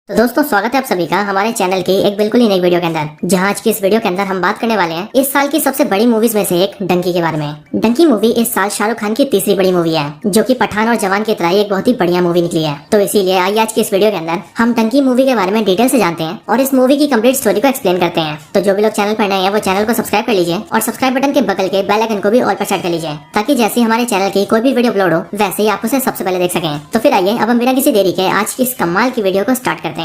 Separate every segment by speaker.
Speaker 1: तो दोस्तों स्वागत है आप सभी का हमारे चैनल की एक बिल्कुल ही नई वीडियो के अंदर, जहां आज की इस वीडियो के अंदर हम बात करने वाले हैं इस साल की सबसे बड़ी मूवीज में से एक डंकी के बारे में। डंकी मूवी इस साल शाहरुख खान की तीसरी बड़ी मूवी है, जो कि पठान और जवान की तरह एक बहुत ही बढ़िया मूवी निकली है। तो इसीलिए आइए आज की इस वीडियो के अंदर हम डंकी मूवी के बारे में डिटेल से जानते हैं और इस मूवी की कंप्लीट स्टोरी को एक्सप्लेन करते हैं। तो जो भी लोग चैनल पर नए हैं वो चैनल को सब्सक्राइब कर लीजिए और सब्सक्राइब बटन के बगल के बेल आइकन को भी ऑल पर सेट कर लीजिए, ताकि जैसे हमारे चैनल की कोई भी वीडियो अपलोड हो वैसे ही आप उसे सबसे पहले देख सकें। तो फिर आइए अब हम बिना किसी देरी के आज की इस कमाल की वीडियो को स्टार्ट करते हैं।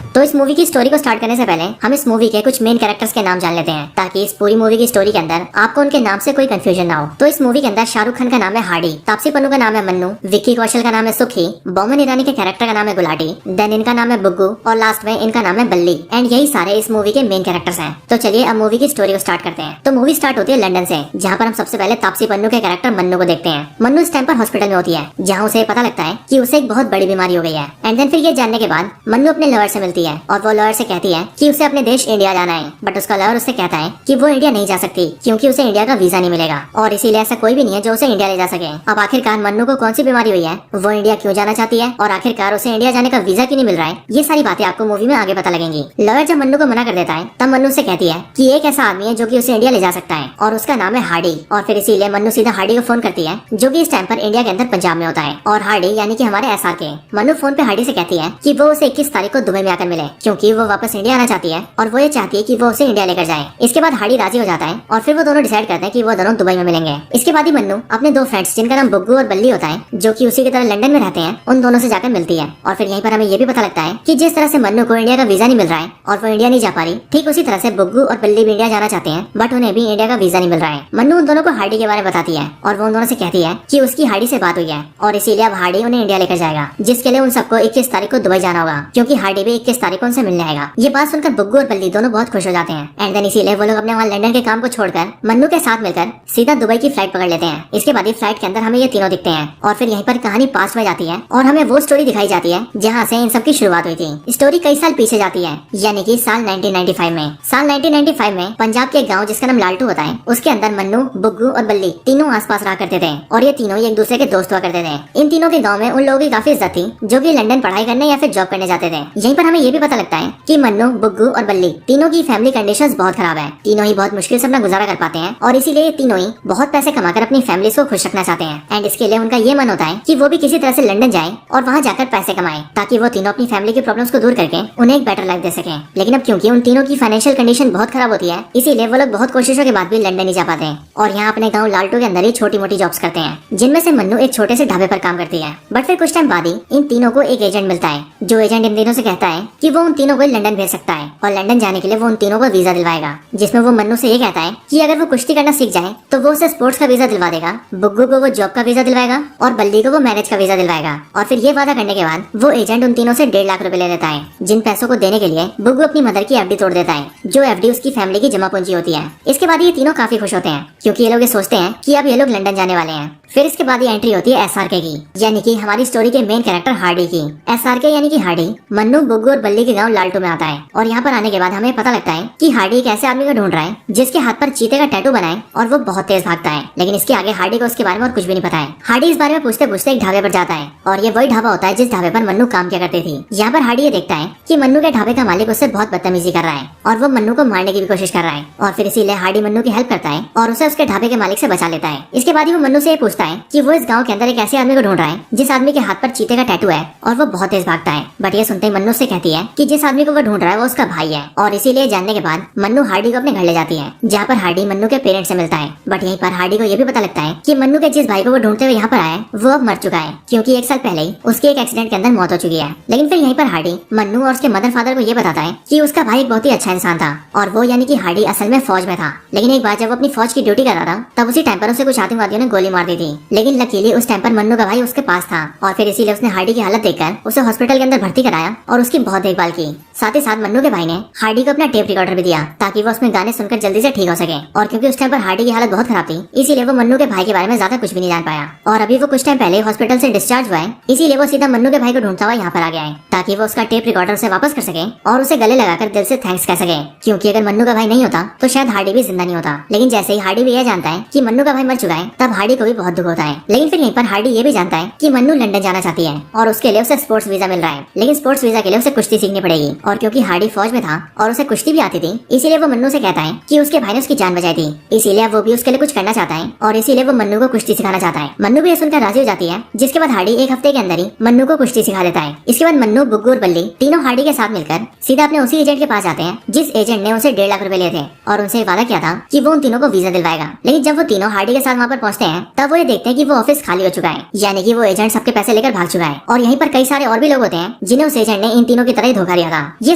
Speaker 1: तो इस मूवी की स्टोरी को स्टार्ट करने से पहले हम इस मूवी के कुछ मेन कैरेक्टर्स के नाम जान लेते हैं, ताकि इस पूरी मूवी की स्टोरी के अंदर आपको उनके नाम से कोई कंफ्यूजन ना हो। तो इस मूवी के अंदर शाहरुख खान का नाम है हार्डी, तापसी पन्नू का नाम है मन्नू, विक्की कौशल का नाम है सुखी, बोमन ईरानी के कैरेक्टर का नाम है गुलाटी, देन इनका नाम है बुग्गू और लास्ट में इनका नाम है बल्ली। एंड यही सारे इस मूवी के मेन कैरेक्टर्स हैं। तो चलिए अब मूवी की स्टोरी को स्टार्ट करते हैं। तो मूवी स्टार्ट होती है लंदन से, जहाँ पर हम सबसे पहले तापसी पन्नू के कैरेक्टर मन्नू को देखते हैं। मन्नू इस टाइम पर हॉस्पिटल में होती है, जहाँ उसे पता लगता है कि उसे एक बहुत बड़ी बीमारी हो गई है। एंड देन फिर ये जानने के बाद मन्नू अपने लवर से मिलती है और वो लवर से कहती है कि उसे अपने देश इंडिया जाना है, बट उसका लवर उससे कहता है कि वो इंडिया नहीं जा सकती क्योंकि उसे इंडिया का वीजा नहीं मिलेगा और इसीलिए ऐसा कोई भी नहीं है जो उसे इंडिया ले जा सके। अब आखिरकार मन्नू को कौन सी बीमारी हुई है, वो इंडिया क्यों जाना चाहती है और आखिरकार उसे इंडिया जाने का वीजा क्यों नहीं मिल रहा है, ये सारी बातें आपको मूवी में आगे पता लगेंगी। लवर जब मन्नू को मना कर देता है तब मन्नू से कहती है कि एक ऐसा आदमी है जो कि उसे इंडिया ले जा सकता है और उसका नाम है हार्डी। और फिर इसीलिए मन्नू सीधा हार्डी को फोन करती है, जो कि इस टाइम पर इंडिया के अंदर पंजाब में होता है। और हार्डी यानी कि हमारे SRK मन्नू फोन पे हार्डी से कहती है कि वो उसे 21 तारीख को दुबई में आकर मिले, क्योंकि वो वापस इंडिया आना चाहती है और वो ये चाहती है कि वो उसे इंडिया लेकर जाए। इसके बाद हार्डी राजी हो जाता है और फिर वो दोनों डिसाइड करते हैं कि वो दोनों दुबई में मिलेंगे। इसके बाद ही मन्नू अपने दो फ्रेंड्स, जिनका नाम बुग्गू और बल्ली होता है, जो कि उसी की तरह लंदन में रहते हैं, उन दोनों से जाकर मिलती है। और फिर यहीं पर हमें ये भी पता लगता है कि जिस तरह से मन्नू को इंडिया का वीजा नहीं मिल रहा है और वो इंडिया नहीं जा पा रही, ठीक उसी तरह से बुग्गू और बल्ली भी इंडिया जाना चाहते हैं, बट उन्हें भी इंडिया का वीजा नहीं मिल रहा है। मन्नू उन दोनों को हार्डी के बारे में बताती है और वो उन दोनों से कहती है कि उसकी हार्डी से बात हुई है और इसीलिए अब हार्डी उन्हें इंडिया लेकर जाएगा, जिसके लिए उन सबको 21 तारीख को दुबई जाना होगा, क्योंकि हार्डी भी 21 तारीख को उनसे मिलने आएगा। ये बात सुनकर बुग्गू और बल्ली दोनों बहुत खुश हो जाते हैं। एंड देन इसीलिए वो लोग अपने वहाँ लंदन के काम को छोड़कर मन्नू के साथ मिलकर सीधा दुबई की फ्लाइट पकड़ लेते हैं। इसके बाद फ्लाइट के अंदर हमें ये तीनों दिखते हैं और फिर यहीं पर कहानी पास में जाती है और हमें वो स्टोरी दिखाई जाती है जहाँ से इन सब की शुरुआत हुई थी। स्टोरी कई साल पीछे जाती है, यानी कि साल 1995 में। साल 1995 में पंजाब के गाँव जिसका नाम लालटू होता है, उसके अंदर मन्नू, बुग्गू और बल्ली तीनों आसपास रहा करते थे और ये तीनों एक दूसरे के दोस्त हुआ करते थे। इन तीनों के गाँव में उन लोगों की काफी इज्जत थी जो की लंदन पढ़ाई करने या फिर जॉब करने जाते थे। यहीं पर हमें ये भी पता लगता है कि मन्नू, बुग्गू और बल्ली तीनों की फैमिली कंडीशंस बहुत खराब है। तीनों ही बहुत मुश्किल से अपना गुजारा कर पाते हैं और इसीलिए ये तीनों ही बहुत पैसे कमाकर अपनी फैमिली को खुश रखना चाहते हैं। एंड इसके लिए उनका ये मन होता है कि वो भी किसी तरह से लंदन जाए और वहाँ जाकर पैसे कमाएं, ताकि वो तीनों अपनी फैमिली की प्रॉब्लम्स को दूर करके उन्हें एक बेटर लाइफ दे सके। लेकिन अब क्योंकि उन तीनों की फाइनेंशियल कंडीशन बहुत खराब होती है, इसीलिए वो लोग बहुत कोशिशों के बाद भी लंदन नहीं जा पाते हैं और यहाँ अपने गाँव लालटू के अंदर ही छोटी मोटी जॉब्स करते हैं, जिनमें से मन्नू एक छोटे से ढाबे पर काम करती है। बट फिर कुछ टाइम बाद ही इन तीनों को एक एजेंट मिलता है, जो एजेंट इन तीनों से कहता है कि वो उन तीनों को लंदन भेज सकता है और लंदन जाने के लिए वो उन तीनों को वीजा दिलवाएगा, जिसमें वो मन्नू से ये कहता है कि अगर वो कुश्ती करना सीख जाए तो वो उसे स्पोर्ट्स का वीजा दिलवा देगा, बुग्गू को वो जॉब का वीजा दिलवाएगा और बल्ली को वो मैरिज का वीजा दिलवाएगा। और फिर ये वादा करने के बाद वो एजेंट उन तीनों से 1.5 लाख रुपए ले लेता है, जिन पैसों को देने के लिए बुग्गू अपनी मदर की FD तोड़ देता है, जो FD उसकी फैमिली की जमा पूंजी होती है। इसके बाद ये तीनों काफी खुश होते हैं, क्योंकि ये लोग ये सोचते हैं कि अब ये लोग लंदन जाने वाले हैं। फिर इसके बाद ये एंट्री होती है SRK की, यानी कि हमारी स्टोरी के मेन कैरेक्टर हार्डी की। SRK यानी कि हार्डी मन्नू, बुग्गू और बल्ली के गाँव लालटू में आता है और यहाँ पर आने के बाद हमें पता लगता है कि हार्डी एक ऐसे आदमी को ढूंढ रहा है जिसके हाथ पर चीते का टैटू बना है और वो बहुत तेज भागता है। लेकिन इसके आगे हार्डी को उसके बारे में और कुछ भी नहीं पता है। हार्डी इस बारे में पूछते पूछते एक ढाबे पर जाता है और ये वही ढाबा होता है जिस ढाबे पर मन्नू काम किया करती थी। यहाँ पर हार्डी ये देखता है कि मन्नू के ढाबे का मालिक उससे बहुत बदतमीजी कर रहा है और वो मन्नू को मारने की भी कोशिश कर रहा है। और फिर इसीलिए हार्डी मन्नू की हेल्प करता है और उसे उसके ढाबे के मालिक से बचा लेता है। इसके बाद ही वो मन्नू से ये पूछता है कि वो इस गाँव के अंदर एक ऐसे आदमी को ढूंढ रहा है जिस आदमी के हाथ पर चीते का टैटू है और वो बहुत तेज भागता है। बट ये सुनते ही मन्नू से कहती है कि जिस आदमी को वो ढूंढ रहा है वो उसका भाई है और इसीलिए जानने के बाद मन्नू हार्डी को अपने घर ले जाती है, जहाँ पर हार्डी मन्नू के पेरेंट्स से मिलता है। बट यहीं पर हार्डी को ये भी पता लगता है कि मन्नू के जिस भाई को वो ढूंढते हुए यहाँ पर आया वो अब मर चुका है, क्योंकि 1 साल पहले ही उसके एक एक्सीडेंट के अंदर मौत हो चुकी है। लेकिन फिर यहीं पर हार्डी मन्नू और उसके मदर फादर को ये बताता है कि उसका भाई एक बहुत ही अच्छा इंसान था और वो यानी कि हार्डी असल में फौज में था। लेकिन एक बार जब वो अपनी फौज की ड्यूटी कर रहा था तब उसी टाइम पर उसे कुछ आतंकवादियों ने गोली मार दी थी। लेकिन लकीली उस टाइम पर मन्नू का भाई उसके पास था और फिर इसीलिए उसने हार्डी की हालत देखकर उसे हॉस्पिटल के अंदर भर्ती कराया और उसकी बहुत देखभाल की। साथ ही साथ मन्नू के भाई ने हार्डी को अपना टेप रिकॉर्डर भी दिया ताकि वो उसमें गाने सुनकर जल्दी से ठीक हो सके। और क्योंकि उस टाइम पर हार्डी की हालत बहुत खराब थी, इसीलिए वो मन्नू के भाई के बारे में ज्यादा कुछ भी नहीं जान पाया। और अभी वो कुछ टाइम पहले हॉस्पिटल से डिस्चार्ज हुआ है, इसीलिए वो सीधा मन्नू के भाई को ढूंढता हुआ यहाँ पर आ गया है ताकि वो उसका टेप रिकॉर्डर से वापस कर सके और उसे गले लगाकर दिल से थैंक्स कह सके। क्योंकि अगर मन्नू का भाई नहीं होता तो शायद हार्डी भी जिंदा नहीं होता। लेकिन जैसे ही हार्डी भी यह जानता है कि मन्नू का भाई मर चुका है, तब हार्डी को भी बहुत दुख होता है। लेकिन फिर यहीं पर हार्डी ये भी जानता है कि मन्नू लंदन जाना चाहती है और उसके लिए उसे स्पोर्ट्स वीजा मिल रहा है। लेकिन स्पोर्ट्स वीजा के लिए उसे कुश्ती सीखनी पड़ेगी। और क्योंकि हार्डी फौज में था और उसे कुश्ती भी आती थी, इसीलिए वो मन्नू से कहता है कि उसके भाई ने उसकी जान बचाई थी, इसीलिए वो भी उसके लिए कुछ करना चाहता है और इसीलिए वो मन्नू को कुश्ती सिखाना चाहता है। मन्नू भी ये सुनकर राजी हो जाती है, जिसके बाद हार्डी एक हफ्ते के अंदर ही मन्नू को कुश्ती सिखा देता है। इसके बाद मन्नू, बुग्गू और बल्ली तीनों हार्डी के साथ मिलकर सीधा अपने उसी एजेंट के पास जाते हैं जिस एजेंट ने उसे 1.5 लाख रुपए लिए थे और उनसे वादा किया था कि वो उन तीनों को वीजा दिलवाएगा। लेकिन जब वो तीनों हार्डी के साथ वहाँ पर पहुँचते हैं, तब वो ये देखते हैं कि वो ऑफिस खाली हो चुका है, यानी कि वो एजेंट सबके पैसे लेकर भाग चुका है। और यहीं पर कई सारे और भी लोग होते हैं जिन्हें उस एजेंट ने इन तीनों की तरह ही धोखा दिया था। ये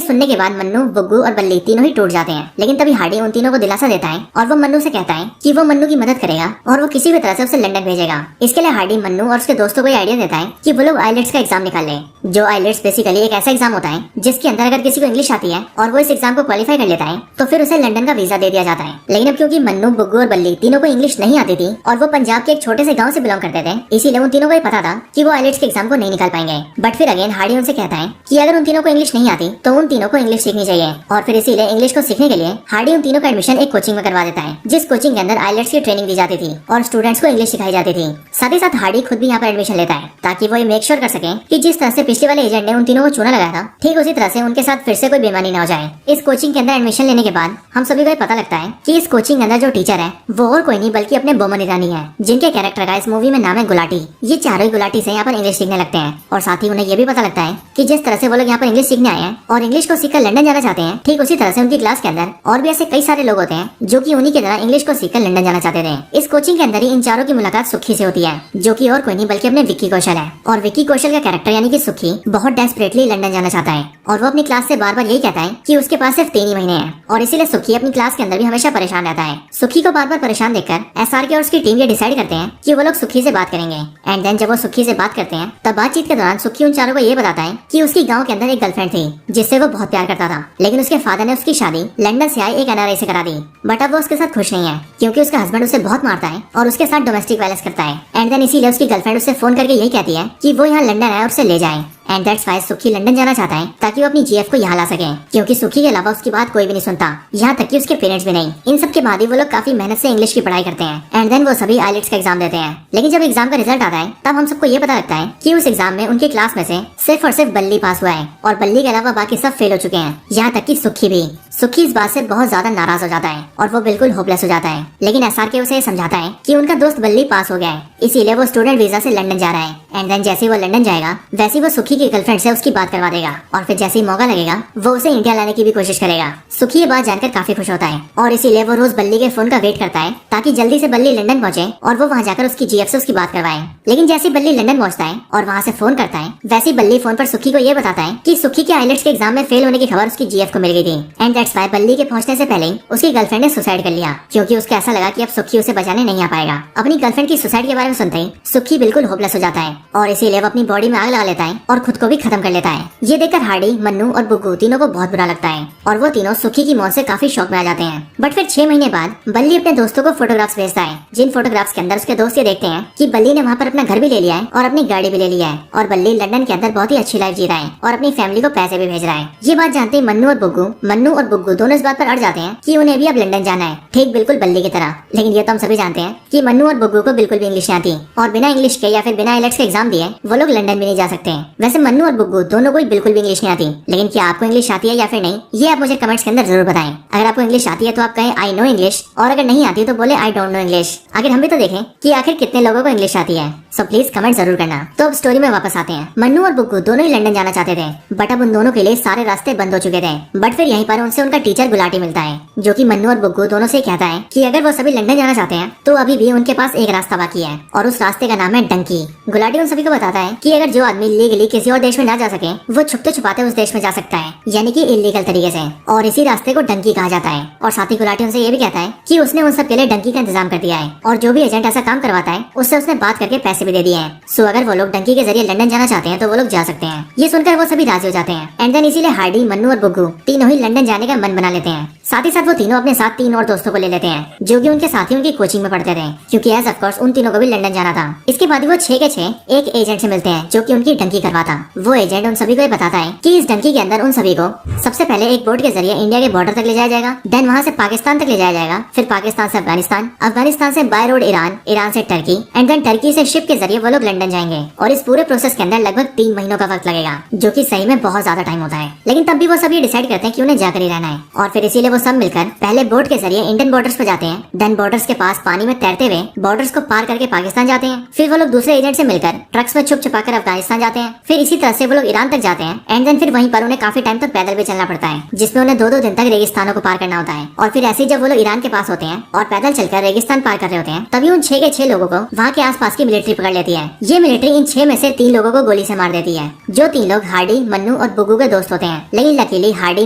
Speaker 1: सुनने के बाद मन्नू, बुग्गू और बल्ली तीनों ही टूट जाते हैं। लेकिन तभी हार्डी उन तीनों को दिलासा देता है और वो मन्नू से कहता है कि वो मन्नू की मदद करेगा और वो किसी भी तरह से उसे लंदन भेजेगा। इसके लिए हार्डी मन्नू और उसके दोस्तों को आइडिया देता है कि वो लोग आइलेट्स का एग्जाम निकाल ले। जो आइलेट्स बेसिकली एक ऐसा एग्जाम होता है जिसके अंदर अगर किसी को इंग्लिश आती है और वो इस एग्जाम को क्वालिफाई कर लेता है तो फिर उसे लंदन का वीजा दे दिया जाता है। लेकिन अब क्योंकि मन्नू, बुग्गू और बल्ली तीनों को इंग्लिश नहीं आती थी और वो पंजाब के एक छोटे से गाँव से बिलोंग करते थे, इसीलिए उन तीनों को पता था कि वो आइलेट्स के एग्जाम को नहीं निकाल पाएंगे। बट फिर अगेन हार्डी उनसे कहता है कि अगर उन तीनों को इंग्लिश नहीं आती तो उन तीनों को इंग्लिश सीखनी चाहिए। और फिर इसीलिए इंग्लिश को सीखने के लिए हार्डी उन तीनों का एडमिशन एक कोचिंग में करवा देता है, जिस कोचिंग के अंदर आइलेट्स की ट्रेनिंग दी जाती थी और स्टूडेंट्स को इंग्लिश सिखाई जाती थी। साथ ही साथ हार्डी खुद भी यहाँ पर एडमिशन लेता है ताकि वो ये मेक श्योर कर सके कि जिस तरह से पिछले वाले एजेंट ने उन तीनों को चूना लगाया था, ठीक उसी तरह से उनके साथ फिर से कोई बेईमानी न हो जाए। इस कोचिंग के अंदर एडमिशन लेने के बाद हम सभी को पता लगता है कि इस कोचिंग के अंदर जो टीचर है वो और कोई नहीं बल्कि अपने बोमन ईरानी है, जिनके कैरेक्टर का इस मूवी में नाम है गुलाटी। ये चारों ही गुलाटी से यहाँ पर इंग्लिश सीखने लगते हैं और साथ ही उन्हें ये भी पता लगता है कि जिस तरह से वो लोग यहाँ पर इंग्लिश सीखने आए हैं और इंग्लिश को सीखकर लंदन जाना चाहते हैं, ठीक उसी तरह से उनकी क्लास के अंदर और भी ऐसे कई सारे लोग होते हैं जो कि उन्हीं की तरह इंग्लिश को सीखकर लंदन जाना चाहते थे। इस कोचिंग के अंदर ही इन चारों की मुलाकात सुखी से होती है, जो कि और कोई नहीं बल्कि अपने विक्की कौशल है। और विक्की कौशल का कैरेक्टर यानी कि सुखी बहुत डेस्परेटली लंदन जाना चाहता है और वो अपनी क्लास से बार बार यही कहता है कि उसके पास सिर्फ 3 ही महीने हैं और इसीलिए सुखी अपनी क्लास के अंदर भी हमेशा परेशान रहता है। सुखी को बार बार परेशान देखकर एसआरके और उसकी टीम ये डिसाइड करते हैं कि वो लोग सुखी से बात करेंगे। एंड देन जब वो सुखी से बात करते हैं तब बातचीत के दौरान सुखी उन चारों को ये बताता है कि उसकी गाँव के अंदर एक गर्लफ्रेंड थी जिससे वो बहुत प्यार करता था, लेकिन उसके फादर ने उसकी शादी लंदन से आए एक एनआरआई से करा दी। बट अब वो उसके साथ खुश नहीं है क्योंकि उसका हस्बैंड उसे बहुत मारता है और उसके साथ डोमेस्टिक वायलेंस करता है। एंड देन इसीलिए उसकी गर्लफ्रेंड उससे फोन करके यही कहती है कि वो यहाँ लंदन आए और उसे ले जाए। एंड दैट्स व्हाई सुखी लंदन जाना चाहता है ताकि वो अपनी जीएफ को यहाँ ला सके, क्योंकि सुखी के अलावा उसकी बात कोई भी नहीं सुनता, यहाँ तक कि उसके पेरेंट्स भी नहीं। इन सब के बाद ही वो लोग काफी मेहनत से इंग्लिश की पढ़ाई करते हैं एंड देन वो सभी आइलेट्स का एग्जाम देते हैं। लेकिन जब एग्जाम का रिजल्ट आता है तब हम सबको ये पता लगता है कि उस एग्जाम में उनकी क्लास में से सिर्फ और सिर्फ बल्ली पास हुआ है और बल्ली के अलावा बाकी सब फेल हो चुके हैं, यहाँ तक कि सुखी भी। सुखी इस बात से बहुत ज्यादा नाराज हो जाता है और वो बिल्कुल होपलेस हो जाता है। लेकिन एसआरके उसे समझाता है कि उनका दोस्त बल्ली पास हो गया है, इसीलिए वो स्टूडेंट वीजा से लंदन जा रहा है। एंड देन जैसे वो लंदन जाएगा वैसे वो सुखी की गर्लफ्रेंड से उसकी बात करवा देगा और फिर जैसे ही मौका लगेगा वो उसे इंडिया लाने की भी कोशिश करेगा। सुखी ये बात जानकर काफी खुश होता है और इसीलिए वो रोज बल्ली के फोन का वेट करता है ताकि जल्दी से बल्ली लंदन पहुंचे और वो वहाँ जाकर उसकी जीएफ से उसकी बात करवाए। लेकिन जैसे बल्ली लंदन पहुंचता है और वहाँ से फोन करता है, वैसे बल्ली फोन पर सुखी को ये बताता है कि सुखी के आइलेट्स के एग्जाम में फेल होने की खबर उसकी जीएफ को मिल गई थी। एंड दैट्स व्हाई बल्ली के पहुंचने से पहले उसकी गर्लफ्रेंड ने सुसाइड कर लिया, क्योंकि उसको ऐसा लगा कि अब सुखी उसे बचाने नहीं आ पाएगा। अपनी गर्लफ्रेंड की सुसाइड के बारे में सुनते ही सुखी बिल्कुल होपलेस हो जाता है और इसीलिए वो अपनी बॉडी में आग लगा लेता है और खुद को भी खत्म कर लेता है। ये देखकर हार्डी, मन्नू और बुग्गू तीनों को बहुत बुरा लगता है और वो तीनों सुखी की मौत से काफी शौक में आ जाते हैं। बट फिर 6 महीने बाद बल्ली अपने दोस्तों को फोटोग्राफ्स भेजता है, जिन फोटोग्राफ्स के अंदर उसके दोस्त ये देखते हैं कि बल्ली ने वहाँ पर अपना घर भी ले लिया है और अपनी गाड़ी भी ले लिया है और बल्ली लंदन के अंदर बहुत ही अच्छी लाइफ जी रहा है और अपनी फैमिली को पैसे भी भेज रहा है। ये बात जानते ही मन्नू और बुग्गू दोनों इस बात पर अड़ जाते हैं कि उन्हें भी अब लंदन जाना है, ठीक बिल्कुल बल्ली की तरह। लेकिन ये तो हम सभी जानते हैं कि मन्नू और बुग्गू को बिल्कुल भी इंग्लिश नहीं आती और बिना इंग्लिश के या फिर बिना आइलेट्स के एग्जाम दिए वो लोग लंदन भी नहीं जा सकते। वैसे मन्नू और बुग्गू दोनों को बिल्कुल भी इंग्लिश नहीं आती, लेकिन क्या आपको इंग्लिश आती है या फिर नहीं, ये आप मुझे कमेंट्स के अंदर जरूर बताएं। अगर आपको इंग्लिश आती है तो आप कहें आई नो इंग्लिश, और अगर नहीं आती तो बोले आई डोंट नो इंग्लिश। आखिर हम भी तो देखें कि आखिर कितने लोगों को इंग्लिश आती है, सो प्लीज कमेंट जरूर करना। तो अब स्टोरी में वापस आते हैं। मन्नू और बुग्गू दोनों ही लंदन जाना चाहते थे, बट अब उन दोनों के लिए सारे रास्ते बंद हो चुके थे। बट फिर यहीं पर उनसे उसे उनका टीचर गुलाटी मिलता है, जो कि मन्नू और बुग्गू दोनों से कहता है कि अगर वो सभी लंदन जाना चाहते हैं तो अभी भी उनके पास एक रास्ता बाकी है और उस रास्ते का नाम है डंकी। गुलाटी उन सभी को बताता है कि अगर जो आदमी लीगली किसी और देश में ना जा सके वो छुपते छुपाते उस देश में जा सकता है, यानी कि इलीगल तरीके से, और इसी रास्ते को डंकी कहा जाता है। और साथ ही गुलाटी उनसे ये भी कहता है कि उसने उन सब के लिए डंकी का इंतजाम कर दिया है और जो भी एजेंट ऐसा काम करवाता है उससे उसने बात करके पैसे भी दे दिए हैं। सो अगर वो लोग डंकी के जरिए लंदन जाना चाहते हैं तो वो लोग जा सकते हैं। ये सुनकर वो सभी राजी हो जाते हैं एंड देन इसीलिए हार्डी, मन्नू और बुग्गू तीनों ही लंदन जाने का मन बना लेते हैं। साथ ही साथ वो तीनों अपने साथ 3 और दोस्तों को ले लेते हैं जो कि उनके साथी उनकी कोचिंग में पढ़ते थे, क्योंकि एज ऑफ कोर्स उन तीनों को भी लंदन जाना था। इसके बाद वो 6 के 6 एक एजेंट से मिलते हैं जो कि उनकी डंकी करवाता। वो एजेंट उन सभी को बताता है कि इस डंकी के अंदर उन सभी को सबसे पहले एक बोट के जरिए इंडिया के बॉर्डर तक ले जाया जाएगा, देन वहाँ से पाकिस्तान तक ले जाया जाएगा, फिर पाकिस्तान से अफगानिस्तान, अफगानिस्तान से बाय रोड ईरान, ईरान से टर्की एंड देन टर्की से शिप के जरिए वो लोग लंदन जाएंगे। और इस पूरे प्रोसेस के अंदर लगभग 3 महीनों का वक्त लगेगा, जो कि सही में बहुत ज्यादा टाइम होता है। लेकिन तब भी वो सब ये डिसाइड करते हैं कि उन्हें जाकर ही रहना है और फिर इसीलिए वो सब मिलकर पहले बोट के जरिए इंडियन बॉर्डर्स पर जाते हैं, देन बॉर्डर्स के पास पानी में तैरते हुए बॉर्डर्स को पार करके पाकिस्तान जाते हैं, फिर वो लोग दूसरे एजेंट से मिलकर ट्रक्स में छुप छुपाकर अफगानिस्तान जाते हैं, फिर इसी तरह से वो लोग ईरान तक जाते हैं एंड देन फिर वहीं पर उन्हें काफी टाइम तक पैदल भी चलना पड़ता है, जिसमें उन्हें 2-2 दिन तक रेगिस्तानों को पार करना होता है। और फिर ऐसे जब वो लोग ईरान के पास होते हैं और पैदल चलकर रेगिस्तान पार कर रहे होते हैं, तभी उन 6 के 6 लोगों को वहाँ के आसपास की मिलिट्री पकड़ लेती है। ये मिलिट्री इन 6 में से 3 लोगों को गोली से मार देती है, जो 3 लोग हार्डी, मन्नू और बुग्गू के दोस्त होते हैं। लेकिन लकीली हार्डी,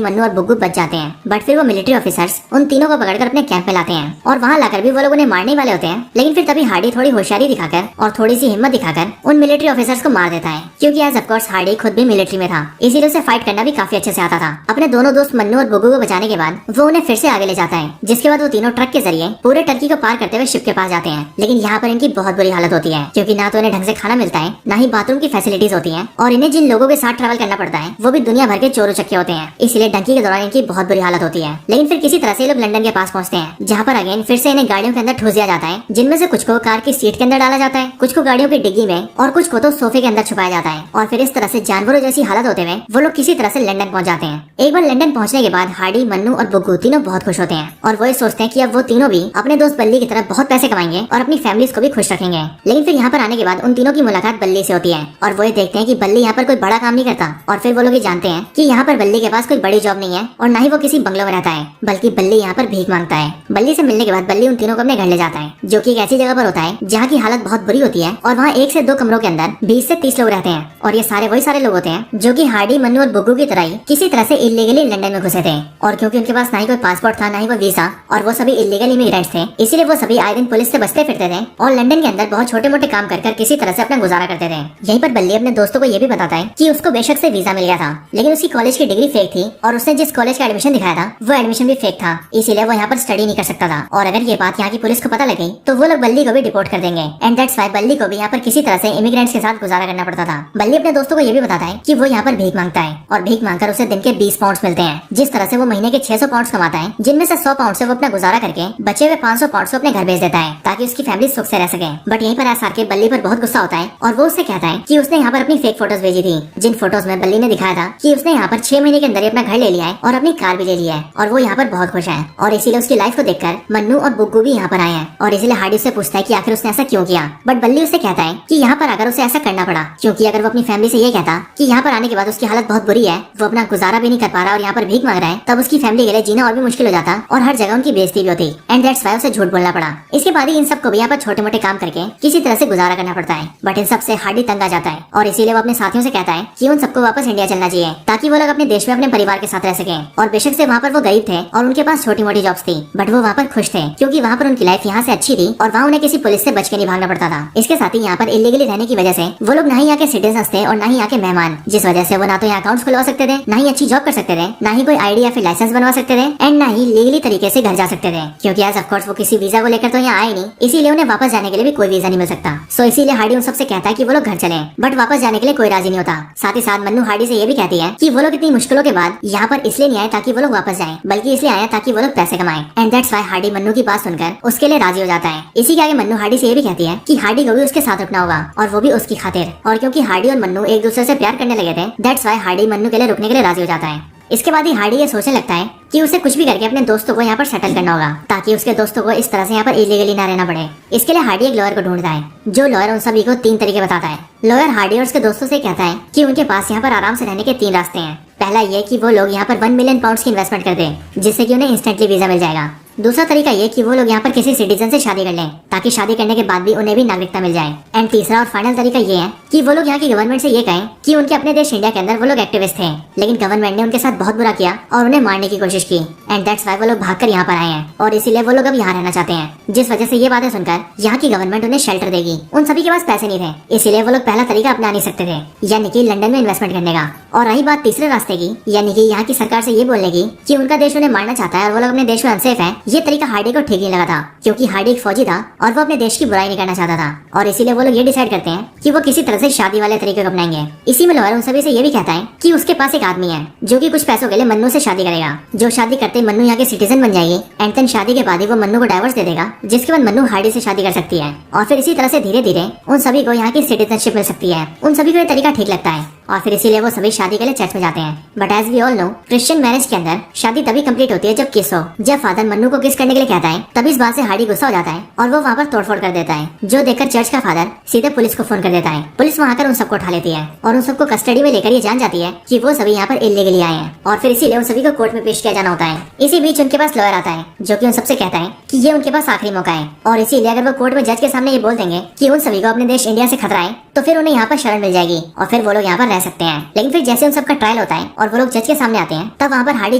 Speaker 1: मन्नू और बुग्गू बच जाते हैं, बट फिर वो मिलिट्री ऑफिसर्स उन तीनों को पकड़कर अपने कैंप में लाते हैं और वहाँ लाकर भी वो लोग उन्हें मारने वाले होते हैं। लेकिन फिर तभी हार्डी थोड़ी होशियारी दिखाकर और थोड़ी सी हिम्मत दिखाकर उन मिलिट्री ऑफिसर्स को मार देता है, क्योंकि एज ऑफ कोर्स हार्डी खुद भी मिलिट्री में था, इसीलिए उसे फाइट करना भी काफी अच्छे से आता था। अपने दोनों दोस्त मन्नू और बुग्गू को बचाने के बाद वो उन्हें फिर से आगे ले जाता है, जिसके बाद वो तीनों ट्रक के जरिए पूरे टर्की को पार करते हुए शिप के पास जाते हैं। लेकिन यहाँ पर इनकी बहुत बुरी हालत होती है, क्योंकि ना तो इन्हें ढंग से खाना मिलता है, ना ही बाथरूम की फैसिलिटीज होती है, और इन्हें जिन लोगों के साथ ट्रैवल करना पड़ता है वो भी दुनिया भर के चोर उचक्के होते हैं, इसलिए डंकी के दौरान इनकी बहुत बुरी हालत होती है। लेकिन फिर किसी तरह से लोग लंदन के पास पहुंचते हैं, जहाँ पर अगेन फिर से इन्हें गाड़ियों के अंदर ठूस दिया जाता है, जिनमें से कुछ को कार की सीट के अंदर डाला जाता है, कुछ को गाड़ियों की डिग्गी में और कुछ को तो सोफे के अंदर छुपाया जाता है। और फिर इस तरह से जानवरों जैसी हालत होते हुए वो लोग किसी तरह से लंदन पहुंच जाते हैं। एक बार लंदन पहुंचने के बाद हार्डी, मन्नू और बुग्गू तीनों बहुत खुश होते हैं और वो ये सोचते हैं कि अब वो तीनों भी अपने दोस्त बल्ली की तरह बहुत पैसे कमाएंगे और अपनी फैमिलीज को भी खुश रखेंगे। लेकिन फिर यहाँ पर आने के बाद उन तीनों की मुलाकात बल्ली से होती है और वो ये देखते हैं कि बल्ली यहाँ पर कोई बड़ा काम नहीं करता, और फिर वो लोग ये जानते हैं कि यहाँ पर बल्ली के पास कोई बड़ी जॉब नहीं है और न ही वो किसी बंगलों में रहता है, बल्कि बल्ली यहाँ पर भीख मांगता है। बल्ली से मिलने के बाद बल्ली उन तीनों को अपने घर ले जाता है, जो कि एक ऐसी जगह पर होता है जहाँ की हालत बहुत बुरी होती है और वहाँ 1 से 2 कमरों के अंदर 20 से 30 लोग रहते हैं। और ये सारे वही सारे लोग होते हैं जो कि हार्डी, मन्नू और बुग्गू की तरह ही किसी तरह से इलीगली लंदन में घुसे थे। और क्योंकि उनके पास ना ही कोई पासपोर्ट था, ना ही कोई वीजा, और वो सभी इलीगल इमिग्रेंट्स थे, इसीलिए वो सभी आए दिन पुलिस से बचते फिरते थे और लंदन के अंदर बहुत छोटे मोटे काम कर किसी तरह से अपना गुजारा करते थे। यहीं पर बल्ली अपने दोस्तों को ये भी बताता है कि उसको बेशक से वीजा मिल गया था, लेकिन उसकी कॉलेज की डिग्री फेक थी और उसने जिस कॉलेज का एडमिशन दिखाया था वो एडमिशन भी फेक था, इसीलिए वो यहाँ पर स्टडी नहीं कर सकता था। और अगर ये बात यहाँ की पुलिस को पता लगी तो वो लोग बल्ली को भी डिपोर्ट कर देंगे एंड दैट्स व्हाई बल्ली को भी यहाँ पर किसी तरह से इमिग्रेंट्स के साथ गुजारा करना पड़ता था। बल्ली अपने दोस्तों को ये भी बताता है कि वो यहाँ पर भीख मांगता है और भीख मांगकर उसे दिन के 20 पाउंड मिलते हैं, जिस तरह से वो महीने के 600 पाउंड कमाता है, जिनमें से 100 पाउंड से वो अपना गुजारा करके बचे हुए 500 पाउंड से अपने घर भेज देता है ताकि उसकी फैमिली सुख से रह सके। बट यहीं पर आसार के बल्ली पर बहुत गुस्सा होता है और वो उससे कहता है कि उसने यहाँ पर अपनी फेक फोटोज भेजी थी, जिन फोटोज में बल्ली ने दिखाया था कि उसने यहाँ पर 6 महीने के अंदर ही अपना घर ले लिया है और अपनी कार भी ले ली है और वो यहाँ पर बहुत खुश है। और इसीलिए उसकी लाइफ को देखकर मन्नू और बुग्गू भी यहाँ पर आए हैं और इसीलिए हार्डी से पूछता है कि आखिर उसने ऐसा क्यों किया। बट बल्ली उससे कहता है कि यहाँ पर अगर उसे ऐसा करना पड़ा, क्योंकि अगर वो अपनी फैमिली से ये कहता कि यहाँ पर आने के बाद उसकी हालत बहुत बुरी है, वो अपना गुजारा भी नहीं कर पा रहा और यहाँ पर भीख मांग रहा है, तब उसकी फैमिली के लिए जीना और भी मुश्किल हो जाता और हर जगह उनकी बेइज्जती भी होती एंड दैट्स व्हाई उसे झूठ बोलना पड़ा। इसके बाद ही इन सबको भी यहाँ पर छोटे मोटे काम करके किसी तरह से गुजारा करना पड़ता है। बट इन सबसे हार्डी तंग आ जाता है और इसीलिए वो अपने साथियों से कहता है कि उन सबको वापस इंडिया चलना चाहिए ताकि वो लोग अपने देश में अपने परिवार के साथ रह सके। और बेशक से वहाँ पर वो गरीब थे और उनके पास छोटी मोटी जॉब्स थी, बट वो वहाँ पर खुश थे क्योंकि वहाँ पर उनकी लाइफ यहाँ से अच्छी थी और वहाँ उन्हें किसी पुलिस से बच के नहीं भागना पड़ता था। इसके साथ ही यहाँ पर इलीगली रहने की वजह से वो लोग ना ही यहाँ के सिटीजन थे और ना ही यहाँ के मेहमान, जिस वजह से वो ना तो यहाँ अकाउंट्स खुलवा सकते थे, ना ही अच्छी जॉब कर सकते थे, ना ही कोई आईडी या फिर लाइसेंस बनवा सकते थे एंड ना ही लीगली तरीके से घर जा सकते थे, क्योंकि एज ऑफ कोर्स वो किसी वीजा को लेकर तो यहाँ आए नहीं, इसीलिए उन्हें वापस जाने के लिए भी कोई वीजा नहीं मिल सकता। सो इसीलिए हार्डी उन सबसे कहता है कि वो लोग घर चलें, बट वापस जाने के लिए कोई राजी नहीं होता। साथ ही साथ मन्नू हार्डी से ये भी कहती है कि वो लोग इतनी मुश्किलों के बाद यहाँ पर इसलिए नहीं आए ताकि वो लोग वापस जाएं, बल्कि इसलिए आए ताकि वो लोग पैसे कमाएं and that's why Hardy Mannu की बात सुनकर उसके लिए राजी हो जाता है। इसी के आगे मन्नू हार्डी से ये भी कहती है कि हार्डी को भी उसके साथ रुकना होगा और वो भी उसकी खातिर, और क्योंकि हार्डी और मन्नू एक दूसरे से प्यार करने लगे थे, दैट्स व्हाई हार्डी मन्नू के लिए रुकने के लिए राजी हो जाता है। इसके बाद ही हार्डी ये सोचने लगता है कि उसे कुछ भी करके अपने दोस्तों को यहाँ पर सेटल करना होगा ताकि उसके दोस्तों को इस तरह से यहाँ पर इलीगली ना रहना पड़े। इसके लिए हार्डी एक लॉयर को ढूंढता है, जो लॉयर उन सभी को 3 तरीके बताता है। लॉयर हार्डी और उसके दोस्तों से कहता है कि उनके पास यहाँ पर आराम से रहने के 3 रास्ते हैं। पहला ये कि वो लोग यहाँ पर 1 मिलियन पाउंड्स की इन्वेस्टमेंट कर दें, जिससे कि उन्हें इंस्टेंटली वीजा मिल जाएगा। दूसरा तरीका ये कि वो लोग यहाँ पर किसी सिटीजन से शादी कर लें, ताकि शादी करने के बाद भी उन्हें भी नागरिकता मिल जाए। एंड तीसरा और फाइनल तरीका ये है कि वो लोग यहाँ की गवर्नमेंट से ये कहें कि उनके अपने देश इंडिया के अंदर वो लोग एक्टिविस्ट थे, लेकिन गवर्नमेंट ने उनके साथ बहुत बुरा किया और उन्हें मारने की कोशिश की। एंड दैट्स वाई वो लोग भागकर यहाँ पर आए हैं और इसीलिए वो लोग अब यहाँ रहना चाहते हैं, जिस वजह से ये बातें सुनकर यहाँ की गवर्नमेंट उन्हें शेल्टर देगी। उन सभी के पास पैसे नहीं थे, इसीलिए वो लोग पहला तरीका अपना नहीं सकते थे, यानी कि लंदन में इन्वेस्टमेंट करने का। और रही बात तीसरे रास्ते की, यानी कि यहाँ की सरकार से ये बोलने की कि उनका देश उन्हें मारना चाहता है और वो लोग अपने देश में अनसेफ है, ये तरीका हार्डी को ठीक नहीं लगा था, क्योंकि हार्डी एक फौजी था और वो अपने देश की बुराई नहीं करना चाहता था। और इसीलिए वो लोग ये डिसाइड करते हैं कि वो किसी तरह से शादी वाले तरीके को अपनाएंगे। इसी में लोअर उन सभी से ये भी कहता है कि उसके पास एक आदमी है जो कि कुछ पैसों के लिए मन्नू से शादी करेगा, जो शादी करते ही मन्नू यहाँ की सिटीजन बन जाएगी। एंड देन शादी के बाद ही वो मन्नू को डाइवोर्स दे देगा, जिसके बाद मन्नू हार्डी से शादी कर सकती है और फिर इसी तरह से धीरे धीरे उन सभी को यहाँ की सिटीजनशिप मिल सकती है। उन सभी को ये तरीका ठीक लगता है और फिर इसीलिए वो सभी शादी के लिए चर्च में जाते हैं। But as we all know, Christian marriage के अंदर शादी तभी कंप्लीट होती है जब किस हो। जब फादर मन्नू को किस करने के लिए कहता है, तभी इस बात से हार्डी गुस्सा हो जाता है और वो वहाँ पर तोड़फोड़ कर देता है, जो देखकर चर्च का फादर सीधे पुलिस को फोन कर देता है। पुलिस वहाँ आकर उन सबको उठा लेती है और उन सबको कस्टडी में लेकर ये जान जाती है कि वो सभी यहाँ पर इल्लीगली आए हैं और फिर इसीलिए उन सभी को कोर्ट में पेश किया जाना होता है। इसी बीच उनके पास लॉयर आता है जो कि उन सबसे कहता है कि ये उनके पास आखिरी मौका है और इसीलिए अगर वो कोर्ट में जज के सामने ये बोल देंगे कि उन सभी को अपने देश इंडिया से खतरा है, तो फिर उन्हें यहाँ पर शरण मिल जाएगी और फिर वो लोग यहाँ पर रह सकते हैं। लेकिन फिर जैसे उन सबका ट्रायल होता है और वो लोग जज के सामने आते हैं, तब वहाँ पर हार्डी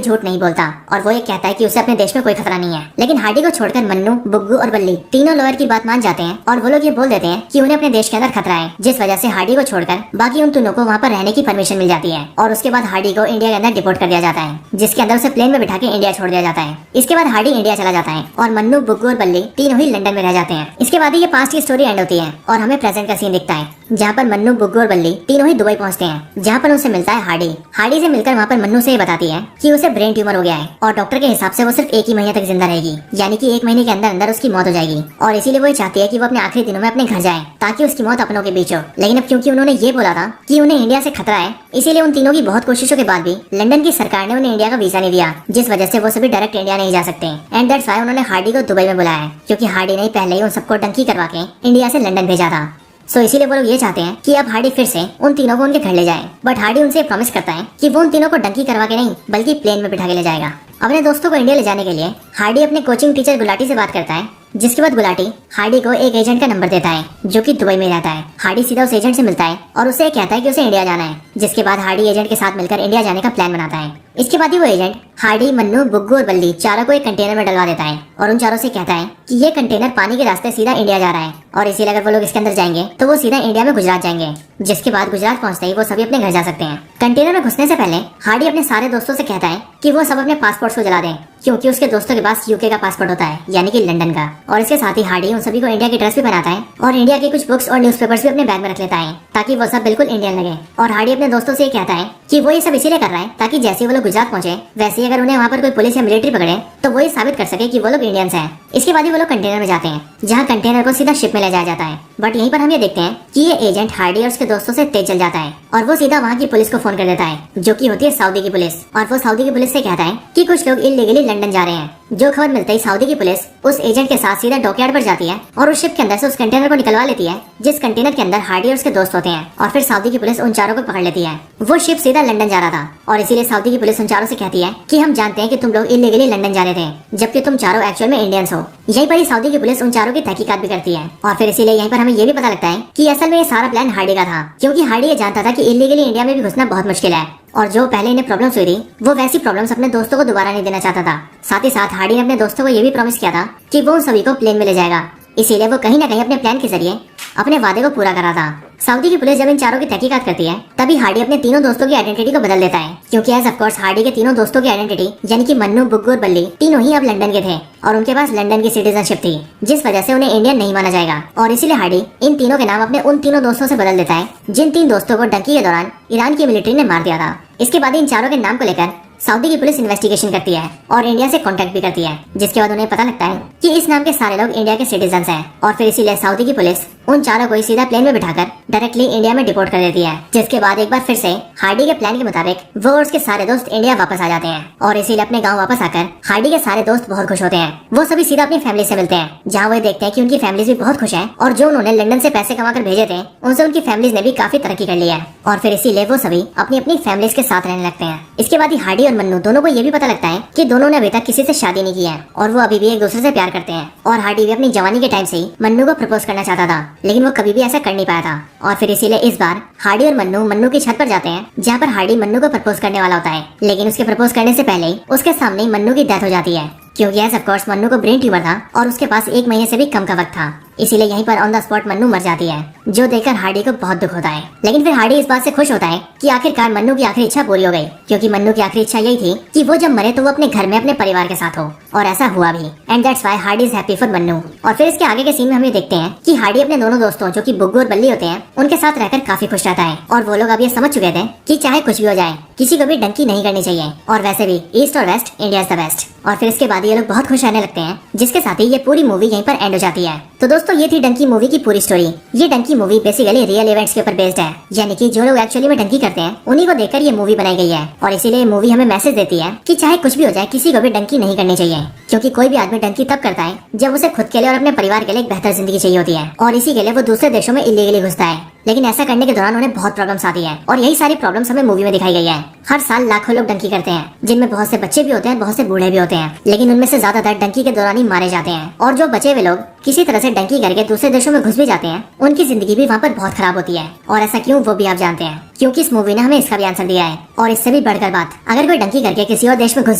Speaker 1: झूठ नहीं बोलता और वो ये कहता है कि उसे अपने देश में कोई खतरा नहीं है। लेकिन हार्डी को छोड़कर मन्नू, बुग्गू और बल्ली तीनों लॉयर की बात मान जाते हैं और वो लोग ये बोल देते हैं कि उन्हें अपने देश के अंदर खतरा है, जिस वजह से हार्डी को छोड़कर बाकी उन तीनों को वहाँ पर रहने की परमिशन मिल जाती है। और उसके बाद हार्डी को इंडिया के अंदर डिपोर्ट कर दिया जाता है, जिसके अंदर उसे प्लेन में बिठा के इंडिया छोड़ दिया जाता है। इसके बाद हार्डी इंडिया चला जाता है और मन्नू, बुग्गू और बल्ली तीनों ही लंदन में रह जाते हैं। इसके बाद ये पास्ट की स्टोरी एंड होती है और हमें प्रेजेंट का सीन दिखता है, जहाँ पर मन्नू, बुग्गू और बल्ली तीनों ही दुबई पहुँचते हैं, जहाँ पर उनसे मिलता है हार्डी। हार्डी से मिलकर वहाँ पर मन्नू से ये बताती है कि उसे ब्रेन ट्यूमर हो गया है और डॉक्टर के हिसाब से वो सिर्फ 1 ही महीने तक जिंदा रहेगी, यानी कि 1 महीने के अंदर अंदर उसकी मौत हो जाएगी। और इसीलिए वो चाहती है कि वो अपने आखिरी दिनों में अपने घर जाए ताकि उसकी मौत अपनों के बीच हो। लेकिन अब क्योंकि उन्होंने ये बोला था कि उन्हें इंडिया से खतरा है, इसीलिए उन तीनों की बहुत कोशिशों के बाद भी लंदन की सरकार ने उन्हें इंडिया का वीजा नहीं दिया, जिस वजह से वो सभी डायरेक्ट इंडिया नहीं जा सकते। एंड दैट्स व्हाई उन्होंने हार्डी को दुबई में बुलाया है, क्योंकि हार्डी ने पहले ही उन सबको डंकी करवा के इंडिया से लंदन भेजा था। सो इसीलिए वो लोग ये चाहते हैं कि अब हार्डी फिर से उन तीनों को उनके घर ले जाए। बट हार्डी उनसे प्रॉमिस करता है कि वो उन तीनों को डंकी करवा के नहीं, बल्कि प्लेन में बिठा के ले जाएगा। अपने दोस्तों को इंडिया ले जाने के लिए हार्डी अपने कोचिंग टीचर गुलाटी से बात करता है, जिसके बाद गुलाटी हार्डी को एक एजेंट का नंबर देता है जो कि दुबई में रहता है। हार्डी सीधा उस एजेंट से मिलता है और उससे कहता है कि उसे इंडिया जाना है, जिसके बाद हार्डी एजेंट के साथ मिलकर इंडिया जाने का प्लान बनाता है। इसके बाद ही वो एजेंट हार्डी, मन्नू, बुग्गू और बल्ली चारों को एक कंटेनर में डलवा देता है और उन चारों से कहता है कि ये कंटेनर पानी के रास्ते सीधा इंडिया जा रहा है और इसीलिए अगर वो लोग इसके अंदर जाएंगे तो वो सीधा इंडिया में गुजरात जाएंगे, जिसके बाद गुजरात पहुंचते ही वो सभी अपने घर जा सकते हैं। कंटेनर में घुसने से पहले हार्डी अपने सारे दोस्तों से कहता है कि वो सब अपने पासपोर्ट्स को जला दें, क्योंकि उसके दोस्तों के पास यूके का पासपोर्ट होता है, यानी कि लंदन का। और इसके साथ ही हार्डी उन सभी को इंडिया की ड्रेस भी पहनाता है और इंडिया की कुछ बुक्स और न्यूज़पेपर्स भी अपने बैग में रख लेता है, ताकि वो सब बिल्कुल इंडियन लगे। और हार्डी अपने दोस्तों से कहता है कि वो ये सब इसीलिए कर रहा है ताकि जैसे वो लोग गुजरात पहुंचे, वैसे ही अगर उन्हें वहाँ पर कोई पुलिस या मिलिट्री पकड़े तो वो ये साबित कर सके कि वो लोग इंडियंस हैं। इसके बाद ही वो लोग कंटेनर में जाते हैं, जहाँ कंटेनर को सीधा शिप में ले जाया जाता है। बट यहीं पर हम ये देखते हैं कि ये एजेंट हार्डी और उसके दोस्तों से तेज चल जाता है और वो सीधा वहाँ की पुलिस को फोन कर देता है, जो कि होती है सऊदी की पुलिस। और वो सऊदी की पुलिस से कहता है कि कुछ लोग इलीगली लंदन जा रहे हैं। जो खबर मिलते ही सऊदी की पुलिस उस एजेंट के साथ सीधा डॉकयार्ड पर जाती है और उस शिप के अंदर से उस कंटेनर को निकलवा लेती है, जिस कंटेनर के अंदर हार्डी और उसके दोस्त होते हैं। और फिर सऊदी की पुलिस उन चारों को पकड़ लेती है। वो शिप सीधा लंदन जा रहा था और इसीलिए सऊदी की पुलिस उन चारों से कहती है कि हम जानते हैं कि तुम लोग इलीगली लंदन जा रहे थे, जबकि तुम चारों एक्चुअल में इंडियंस हो। यहीं पर ही सऊदी की पुलिस उन चारों की तहकीकात भी करती है और फिर इसीलिए यहीं पर हमें ये भी पता लगता है कि असल में ये सारा प्लान हार्डी का था, क्योंकि हार्डी ये जानता था कि इलीगली इंडिया में भी घुसना बहुत मुश्किल है और जो पहले इन्हें प्रॉब्लम्स हुई थी वो वैसी प्रॉब्लम्स अपने दोस्तों को दोबारा नहीं देना चाहता था। साथ ही साथ हार्डी ने अपने दोस्तों को ये भी प्रॉमिस किया था कि वो उन सभी को प्लेन में ले जाएगा, इसीलिए वो कहीं ना कहीं अपने प्लान के जरिए अपने वादे को पूरा करा था। सऊदी की पुलिस जब इन चारों की तहकीकात करती है, तभी हार्डी अपने तीनों दोस्तों की आइडेंटिटी को बदल देता है, क्योंकि एज ऑफ कोर्स हार्डी के तीनों दोस्तों की आइडेंटिटी यानी कि मन्नू, बुग्गू और बल्ली तीनों ही अब लंदन के थे और उनके पास लंदन की सिटीजनशिप थी, जिस वजह से उन्हें इंडियन नहीं माना जाएगा। और इसीलिए हार्डी इन तीनों के नाम अपने उन तीनों दोस्तों से बदल देता है जिन 3 दोस्तों को डंकी के दौरान ईरान की मिलिट्री ने मार दिया था। इसके बाद इन चारों के नाम को लेकर सऊदी की पुलिस इन्वेस्टिगेशन करती है और इंडिया से कांटेक्ट भी करती है, जिसके बाद उन्हें पता लगता है कि इस नाम के सारे लोग इंडिया के सिटीजन हैं। और फिर इसीलिए सऊदी की पुलिस उन चारों को ही सीधा प्लेन में बिठाकर डायरेक्टली इंडिया में डिपोर्ट कर देती है। जिसके बाद एक बार फिर से हार्डी के प्लान के मुताबिक वो और उसके सारे दोस्त इंडिया वापस आ जाते हैं और इसीलिए अपने गाँव वापस आकर हार्डी के सारे दोस्त बहुत खुश होते हैं। वो सभी सीधा अपनी फैमिली से मिलते हैं, जहाँ वो देखते हैं कि उनकी फैमिलीज भी बहुत खुश है और जो उन्होंने लंदन से पैसे कमा कर भेजे थे उनसे उनकी फैमिलीज ने भी काफी तरक्की कर ली है और फिर इसीलिए वो सभी अपनी अपनी फैमिलीज के साथ रहने लगते हैं। इसके बाद ही हार्डी और मन्नू दोनों को ये भी पता लगता है कि दोनों ने अभी तक किसी से शादी नहीं की है और वो अभी भी एक दूसरे से प्यार करते हैं। और हार्डी भी अपनी जवानी के टाइम से ही मन्नू को प्रपोज करना चाहता था, लेकिन वो कभी भी ऐसा कर नहीं पाया था। और फिर इसीलिए इस बार हार्डी और मन्नू की छत पर जाते हैं, जहाँ पर हार्डी मन्नू को प्रपोज करने वाला होता है। लेकिन उसके प्रपोज करने से पहले ही उसके सामने ही मन्नू की डेथ हो जाती है, क्योंकि ऑफ कोर्स मन्नू को ब्रेन ट्यूमर था और उसके पास 1 महीने से भी कम का वक्त था। इसीलिए यहीं पर ऑन द स्पॉट मन्नू मर जाती है, जो देखकर हार्डी को बहुत दुख होता है। लेकिन फिर हार्डी इस बात से खुश होता है कि आखिरकार मन्नू की आखिरी इच्छा पूरी हो गई, क्योंकि मन्नू की आखिरी इच्छा यही थी कि वो जब मरे तो वो अपने घर में अपने परिवार के साथ हो, और ऐसा हुआ भी। And that's why Hardy is happy for Mannu. और फिर इसके आगे के सीन में हम ये देखते हैं कि हार्डी अपने दोनों दोस्तों जो कि बुग्गू और बल्ली होते हैं उनके साथ रहकर काफी खुश रहता है। और वो लोग अब ये समझ चुके थे कि चाहे कुछ भी हो जाए किसी को भी डंकी नहीं करनी चाहिए, और वैसे भी ईस्ट और waste India is the best. और फिर इसके बाद ये लोग बहुत खुश रहने लगते हैं, जिसके साथ ही ये पूरी मूवी यहीं पर एंड हो जाती है। तो दोस्तों ये थी डंकी मूवी की पूरी स्टोरी। ये Dunki movie basically real events के ऊपर बेस्ड है, यानी कि जो लोग एक्चुअली में डंकी करते हैं उन्हीं को देखकर ये मूवी बनाई गई है। और इसीलिए ये मूवी हमें मैसेज देती है कि चाहे कुछ भी हो जाए किसी को भी डंकी नहीं करनी चाहिए, क्योंकि कोई भी आदमी डंकी तब करता है जब उसे खुद के लिए और अपने परिवार के लिए एक बेहतर जिंदगी चाहिए होती है, और इसी के लिए वो दूसरे देशों में इलीगली घुसता है। लेकिन ऐसा करने के दौरान उन्हें बहुत प्रॉब्लम्स आती है, और यही सारी प्रॉब्लम्स हमें मूवी में दिखाई गई है। हर साल लाखों लोग डंकी करते हैं, जिनमें बहुत से बच्चे भी होते हैं, बहुत से बूढ़े भी होते हैं, लेकिन उनमें से ज्यादातर डंकी के दौरान ही मारे जाते हैं। और जो बचे हुए लोग किसी तरह से डंकी करके दूसरे देशों में घुस भी जाते हैं, उनकी जिंदगी भी वहाँ पर बहुत खराब होती है। और ऐसा क्यों, वो भी आप जानते हैं, क्योंकि इस मूवी ने हमें इसका भी आंसर दिया है। और इससे भी बढ़कर बात, अगर कोई डंकी करके किसी और देश में घुस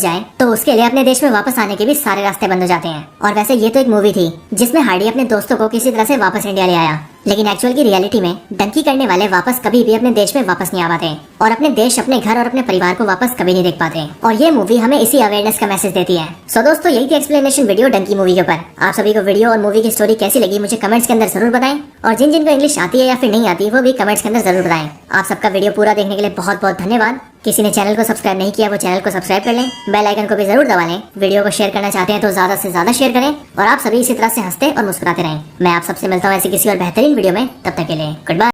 Speaker 1: जाए तो उसके लिए अपने देश में वापस आने के भी सारे रास्ते बंद हो जाते हैं। और वैसे ये तो एक मूवी थी जिसमें हार्डी अपने दोस्तों को किसी तरह से वापस इंडिया ले आया, लेकिन एक्चुअल की रियलिटी में डंकी करने वाले वापस कभी भी अपने देश में वापस नहीं आ पाते, और अपने देश, अपने घर और अपने परिवार को वापस कभी नहीं देख पाते। और ये मूवी हमें इसी अवेयरनेस का मैसेज देती है। सो दोस्तों यही थी एक्सप्लेनेशन वीडियो डंकी मूवी के ऊपर। आप सभी को वीडियो और मूवी की स्टोरी कैसी लगी मुझे कमेंट्स के अंदर जरूर बताएं, और जिन जिनको इंग्लिश आती है या फिर नहीं आती वो भी कमेंट्स के अंदर जरूर बताएं। आप सबका वीडियो पूरा देखने के लिए बहुत बहुत धन्यवाद। किसी ने चैनल को सब्सक्राइब नहीं किया वो चैनल को सब्सक्राइब कर लें, बेल आइकन को भी जरूर दबा लें। वीडियो को शेयर करना चाहते हैं तो ज्यादा से ज्यादा शेयर करें, और आप सभी इसी तरह से हंसते और मुस्कुराते रहें। मैं आप सबसे मिलता हूँ ऐसी किसी और बेहतरीन वीडियो में, तब तक के लिए गुड बाय।